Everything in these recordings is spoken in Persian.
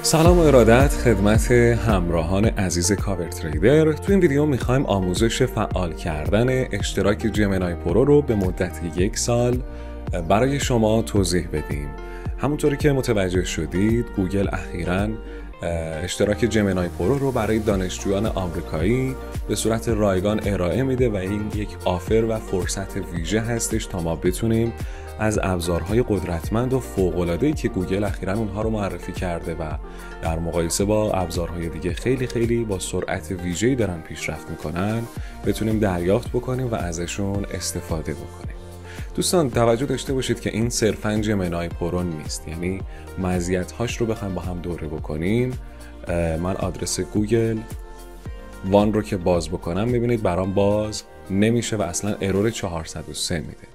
سلام و ارادت خدمت همراهان عزیز کاور تریدر. تو این ویدیو میخوایم آموزش فعال کردن اشتراک جمنای پرو رو به مدت 1 سال برای شما توضیح بدیم. همونطوری که متوجه شدید گوگل اخیراً اشتراک جمنای پرو رو برای دانشجویان آمریکایی به صورت رایگان ارائه میده و این یک آفر و فرصت ویژه هستش تا ما بتونیم از ابزارهای قدرتمند و فوق‌العاده‌ای که گوگل اخیراً اونها رو معرفی کرده و در مقایسه با ابزارهای دیگه خیلی با سرعت ویژه‌ای دارن پیشرفت میکنن بتونیم دریافت بکنیم و ازشون استفاده بکنیم. دوستان توجه داشته باشید که این صرفاً جمنای پرو نیست، یعنی مزیت‌هاش رو بخوایم با هم دوره بکنیم. من آدرس گوگل وان رو که باز بکنم میبینید برام باز نمیشه و اصلا ارور 403 میده.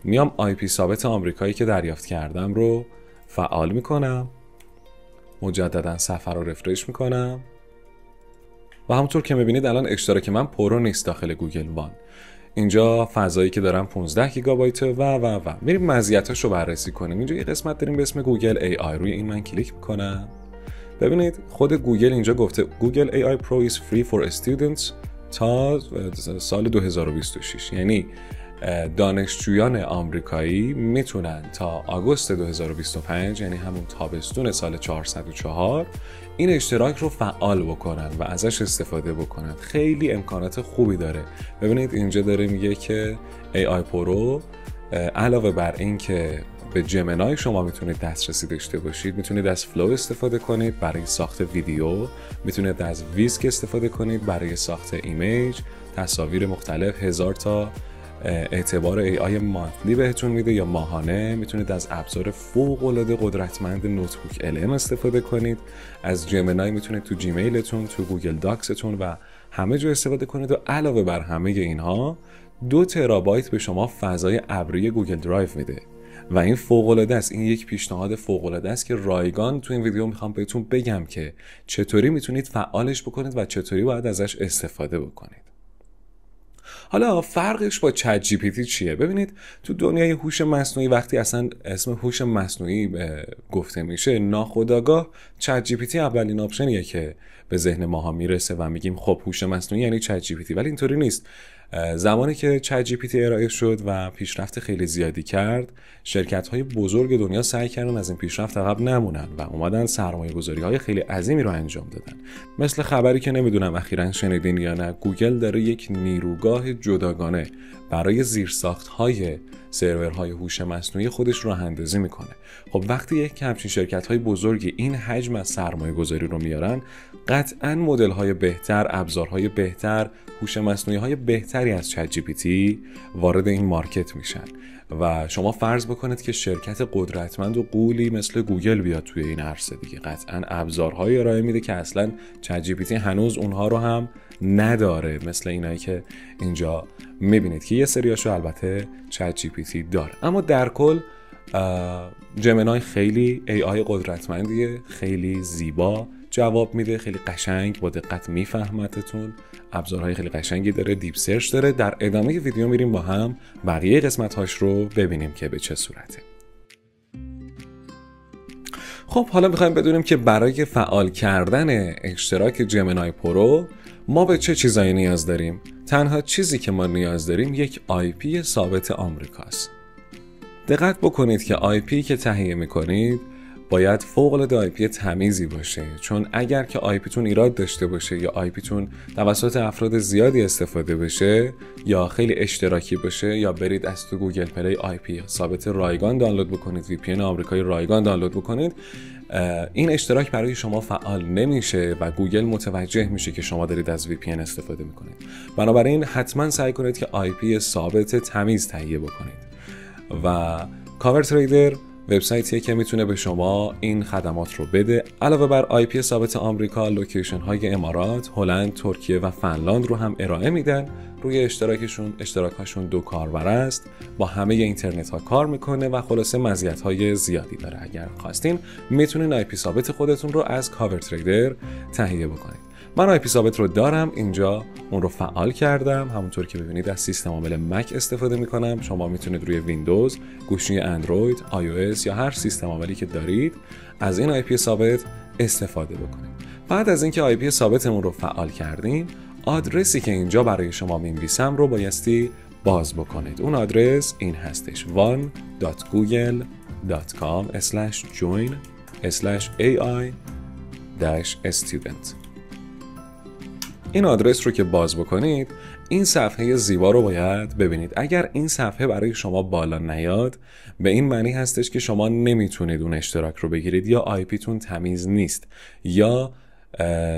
میام آی پی ثابت آمریکایی که دریافت کردم رو فعال میکنم، مجددا صفحه رو رفرش میکنم و همونطور که میبینید الان اشتراک من پرو نیست داخل گوگل وان. اینجا فضایی که دارم 15 گیگابایت و میریم مزیتاش رو بررسی کنیم. اینجا یه قسمت داریم به اسم گوگل ای آی، روی این من کلیک میکنم. ببینید خود گوگل اینجا گفته گوگل ای آی پرو is free for students تا سال 2026، یعنی دانشجویان آمریکایی میتونن تا آگوست 2025 یعنی همون تابستون سال 404 این اشتراک رو فعال بکنن و ازش استفاده بکنن. خیلی امکانات خوبی داره. ببینید اینجا داره میگه که ای آی پرو علاوه بر این که به جمنای شما میتونید دسترسی داشته باشید، میتونید از فلو استفاده کنید برای ساخت ویدیو، میتونید از ویسک استفاده کنید برای ساخت ایمیج، تصاویر مختلف، 1000 تا اعتبار ای آی مانتلی بهتون میده یا ماهانه. میتونید از ابزار فوق‌العاده قدرتمند نوتبوک LM استفاده کنید. از جمنای میتونید تو جیمیلتون، تو گوگل داکستون و همه جا استفاده کنید و علاوه بر همه اینها 2 ترابایت به شما فضای ابری گوگل درایو میده و این فوق‌العاده است. این یک پیشنهاد فوق‌العاده است که رایگان تو این ویدیو میخوام بهتون بگم که چطوری میتونید فعالش بکنید و چطوری باید ازش استفاده بکنید. حالا فرقش با چت جی پی تی چیه؟ ببینید تو دنیای هوش مصنوعی وقتی اصلا اسم هوش مصنوعی گفته میشه ناخودآگاه چت جی پی تی اولین آپشنیه که به ذهن ماها میرسه و میگیم خب هوش مصنوعی یعنی چت جی پی تی، ولی اینطوری نیست. زمانی که چت جی پی تی ارائه شد و پیشرفت خیلی زیادی کرد، شرکت‌های بزرگ دنیا سعی کردن از این پیشرفت عقب نمونن و اومدن سرمایه‌گذاری‌های خیلی عظیمی رو انجام دادن. مثل خبری که نمیدونم اخیراً شنیدین یا نه، گوگل داره یک نیروگاه جداگانه برای زیرساخت‌های سرورهای هوش مصنوعی خودش رو راه‌اندازی میکنه. خب وقتی یک همچین شرکت‌های بزرگی این حجم از سرمایه‌گذاری رو میارن، قطعاً مدل‌های بهتر، ابزارهای بهتر، هوش مصنوعی‌های بهتری از چت جی پی تی وارد این مارکت میشن و شما فرض بکنید که شرکت قدرتمند و غولی مثل گوگل بیاد توی این عرصه دیگه، قطعاً ابزارهای ارائه میده که اصلاً چت جی پی تی هنوز اونها رو هم نداره، مثل اینایی که اینجا میبینید که یه سریاشو البته چت جی پی تی داره. اما در کل جمنای خیلی ای آی قدرتمندیه، خیلی زیبا جواب میده، خیلی قشنگ با دقت میفهمتتون، ابزارهای خیلی قشنگی داره، دیپ سرچ داره. در ادامه ویدیو میریم با هم بقیه قسمت‌هاش رو ببینیم که به چه صورته. خب حالا میخوایم بدونیم که برای فعال کردن اشتراک جمنای پرو ما به چه چیزایی نیاز داریم. تنها چیزی که ما نیاز داریم یک آی پی ثابت آمریکاست. دقت بکنید که آی پی که تهیه میکنید باید فوق‌العاده آی پی تمیزی باشه، چون اگر که آی پیتون ایراد داشته باشه یا آی پیتون توسط افراد زیادی استفاده بشه یا خیلی اشتراکی باشه یا برید از تو گوگل پلی آی پی ثابت رایگان دانلود بکنید، وی پی ان آمریکایی رایگان دانلود بکنید، این اشتراک برای شما فعال نمیشه و گوگل متوجه میشه که شما دارید از وی پی ان استفاده میکنید. بنابراین حتما سعی کنید که آی پی ثابت تمیز تهیه بکنید و کاور تریدر وبسایتیه که میتونه به شما این خدمات رو بده. علاوه بر آی پی ثابت آمریکا، لوکیشن های امارات، هلند، ترکیه و فنلاند رو هم ارائه میدن. روی اشتراکاشون 2 کاربر است، با همه اینترنت ها کار میکنه و خلاصه مزیت های زیادی داره. اگر خواستین میتونین آی پی ثابت خودتون رو از کاور تریدر تهیه بکنید. من آی پی ثابت رو دارم، اینجا اون رو فعال کردم. همونطور که ببینید از سیستم عامل مک استفاده میکنم. شما میتونید روی ویندوز، گوشی اندروید، iOS یا هر سیستم عاملی که دارید از این آی پی ثابت استفاده بکنید. بعد از اینکه آی پی ثابتمون رو فعال کردیم، آدرسی که اینجا برای شما می‌نویسم رو بایستی باز بکنید. اون آدرس این هستش: one.google.com/join/ai-student. این آدرس رو که باز بکنید، این صفحه زیبا رو باید ببینید. اگر این صفحه برای شما بالا نیاد، به این معنی هستش که شما نمیتونید اون اشتراک رو بگیرید، یا آی پی تون تمیز نیست، یا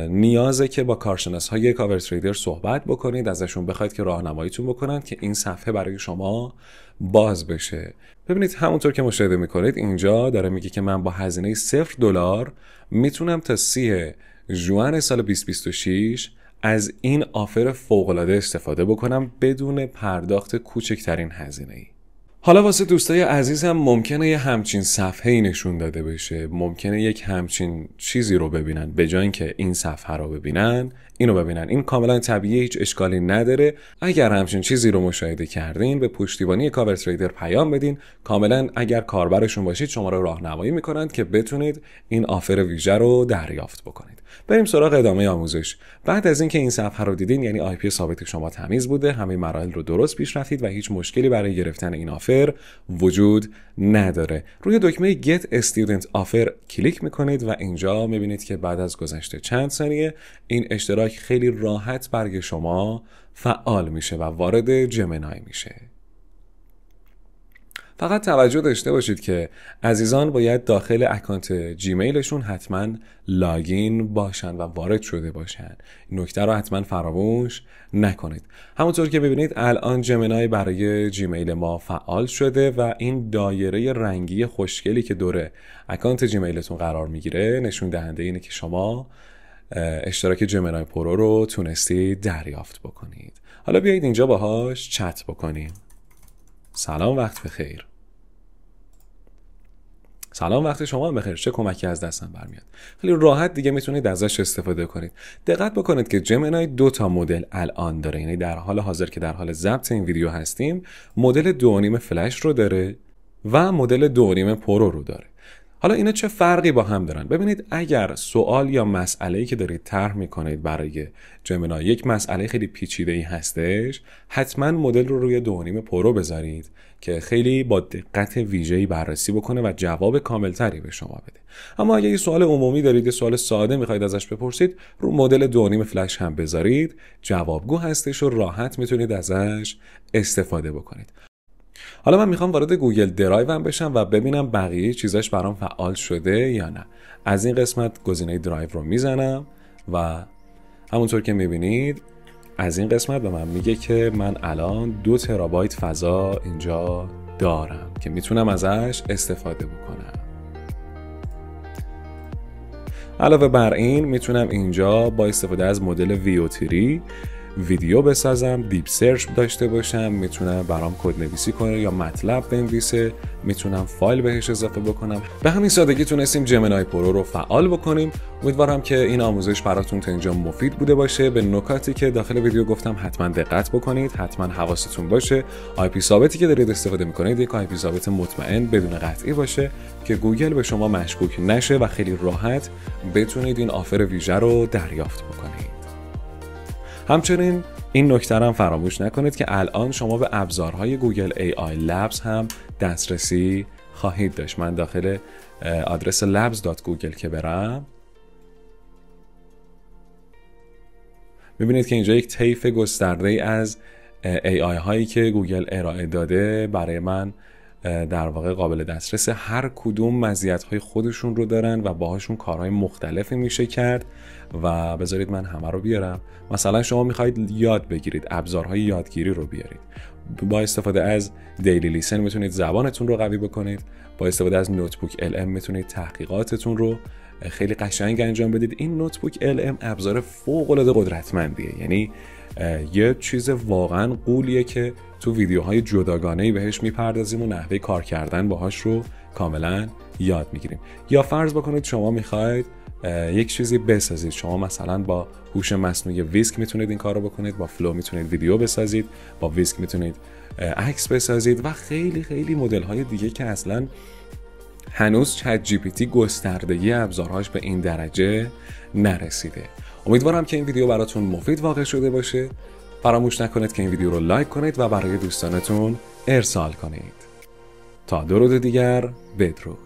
نیازه که با کارشناس‌های کاور تریدر صحبت بکنید، ازشون بخواید که راهنماییتون بکنن که این صفحه برای شما باز بشه. ببینید همونطور که مشاهده میکنید اینجا داره میگه که من با هزینه $0 میتونم تا 30 ژوئن سال 2026 از این آفر فوق‌العاده استفاده بکنم بدون پرداخت کوچکترین هزینه‌ای. حالا واسه دوستای عزیزم ممکنه یه همچین صفحه‌ای نشون داده بشه، ممکنه یک همچین چیزی رو ببینن، به جای اینکه این صفحه رو ببینن اینو ببینن. این کاملا طبیعیه، هیچ اشکالی نداره. اگر همچین چیزی رو مشاهده کردین به پشتیبانی کاور تریدر پیام بدین. کاملا اگر کاربرشون باشید شما رو راهنمایی میکنند که بتونید این آفر ویژه رو دریافت بکنید. بریم سراغ ادامه آموزش. بعد از اینکه این صفحه رو دیدین، یعنی آی پی ثابت شما تمیز بوده، همه مراحل رو درست پیش رفتید و هیچ مشکلی برای گرفتن این آفر وجود نداره. روی دکمه Get Student Offer کلیک میکنید و اینجا میبینید که بعد از گذشته چند ثانیه این اشتراک خیلی راحت برای شما فعال میشه و وارد جمنای میشه. فقط توجه داشته باشید که عزیزان باید داخل اکانت جیمیلشون حتما لاگین باشن و وارد شده باشن. این نکته رو حتما فراموش نکنید. همونطور که ببینید الان جمنای برای جیمیل ما فعال شده و این دایره رنگی خوشگلی که دور اکانت جیمیلتون قرار میگیره نشون دهنده اینه که شما اشتراک جمنای پرو رو تونستید دریافت بکنید. حالا بیایید اینجا باهاش چت بکنیم. سلام، وقت بخیر. سلام، وقت شما بخیر. چه کمکی از دستم برمیاد؟ خیلی راحت دیگه میتونید ازش استفاده کنید. دقت بکنید که جمنای 2 تا مدل الان داره، یعنی در حال حاضر که در حال ضبط این ویدیو هستیم مدل 2.5 فلش رو داره و مدل 2.5 پرو رو داره. حالا اینا چه فرقی با هم دارن؟ ببینید اگر سوال یا مسئله‌ای که دارید طرح می‌کنید برای جمنای یک مسئله خیلی پیچیده‌ای هستش، حتما مدل رو روی 2.5 پرو بذارید که خیلی با دقت ویژه‌ای بررسی بکنه و جواب کاملتری به شما بده. اما اگه یه سوال عمومی دارید، یه سوال ساده می‌خواید ازش بپرسید، رو مدل 2.5 فلش هم بذارید، جوابگو هستش و راحت میتونید ازش استفاده بکنید. حالا من میخوام وارد گوگل درایوم بشم و ببینم بقیه چیزاش برام فعال شده یا نه. از این قسمت گزینه درایو رو میزنم و همونطور که میبینید از این قسمت به من میگه که من الان 2 ترابایت فضا اینجا دارم که میتونم ازش استفاده بکنم. علاوه بر این میتونم اینجا با استفاده از مدل VO3 ویدیو بسازم، دیپ سرچ داشته باشم، میتونم برام کد نویسی کنه یا مطلب بنویسه، میتونم فایل بهش اضافه بکنم. به همین سادگی تونستیم جمنای پرو رو فعال بکنیم. امیدوارم که این آموزش براتون تا اینجا مفید بوده باشه. به نکاتی که داخل ویدیو گفتم حتما دقت بکنید، حتما حواستون باشه آی پی ثابتی که دارید استفاده میکنید یک آی پی ثابت مطمئن بدون قطعی باشه که گوگل به شما مشکوک نشه و خیلی راحت بتونید این آفر ویژه رو دریافت بکنید. همچنین این نکته هم فراموش نکنید که الان شما به ابزارهای گوگل AI Labs هم دسترسی خواهید داشت. من داخل آدرس labs.google که برم میبینید که اینجا یک طیف گسترده از AI هایی که گوگل ارائه داده برای من در واقع قابل دسترس. هر کدوم مزیت‌های خودشون رو دارن و باهاشون کارهای مختلفی میشه کرد و بذارید من همه رو بیارم. مثلا شما میخواید یاد بگیرید، ابزارهای یادگیری رو بیارید. با استفاده از دیلی لیسن میتونید زبانتون رو قوی بکنید. با استفاده از نوتبوک LM میتونید تحقیقاتتون رو خیلی قشنگ انجام بدید. این نوتبوک LM ابزار فوق‌العاده قدرتمندیه، یعنی یه چیز واقعا قولیه که تو ویدیوهای جداگانه‌ای بهش میپردازیم و نحوه کار کردن باهاش رو کاملا یاد میگیریم. یا فرض بکنید شما میخواید یک چیزی بسازید. شما مثلا با هوش مصنوعی ویسک میتونید این کار رو بکنید، با فلو میتونید ویدیو بسازید، با ویسک میتونید عکس بسازید و خیلی خیلی مدل های دیگه که اصلا هنوز چت جی پی تی گستردگی ابزارهاش به این درجه نرسیده. امیدوارم که این ویدیو براتون مفید واقع شده باشه. فراموش نکنید که این ویدیو رو لایک کنید و برای دوستانتون ارسال کنید. تا درود دیگر، بدرود.